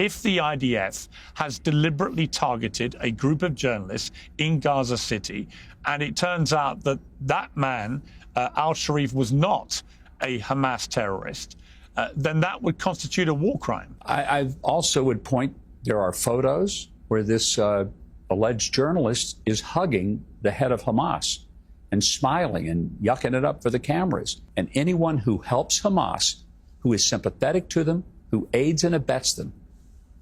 if the IDF has deliberately targeted a group of journalists in Gaza City, and it turns out that that man, al-Sharif, was not a Hamas terrorist, then that would constitute a war crime. I also would point, there are photos where this alleged journalist is hugging the head of Hamas and smiling and yucking it up for the cameras. And anyone who helps Hamas, who is sympathetic to them, who aids and abets them,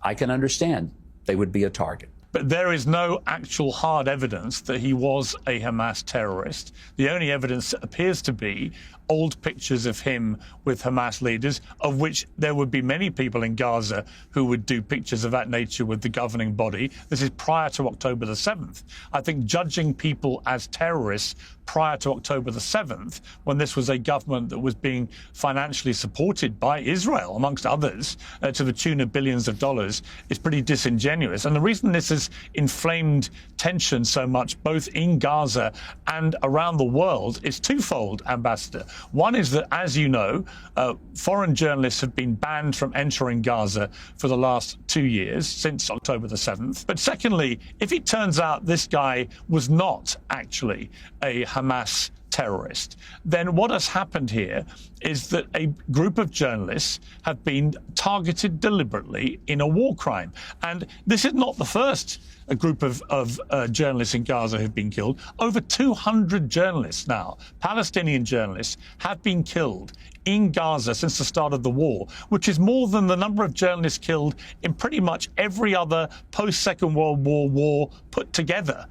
I can understand they would be a target. But there is no actual hard evidence that he was a Hamas terrorist. The only evidence appears to be old pictures of him with Hamas leaders, of which there would be many people in Gaza who would do pictures of that nature with the governing body. This is prior to October the 7th. I think judging people as terrorists prior to October the 7th, when this was a government that was being financially supported by Israel, amongst others, to the tune of billions of dollars, is pretty disingenuous. And the reason this has inflamed tension so much, both in Gaza and around the world, is twofold, Ambassador. One is that, as you know, foreign journalists have been banned from entering Gaza for the last 2 years, since October the 7th. But secondly, if it turns out this guy was not actually a Hamas terrorist, then what has happened here is that a group of journalists have been targeted deliberately in a war crime. And this is not the first a group of journalists in Gaza who've been killed. Over 200 journalists now, Palestinian journalists, have been killed in Gaza since the start of the war, which is more than the number of journalists killed in pretty much every other post-Second World War put together.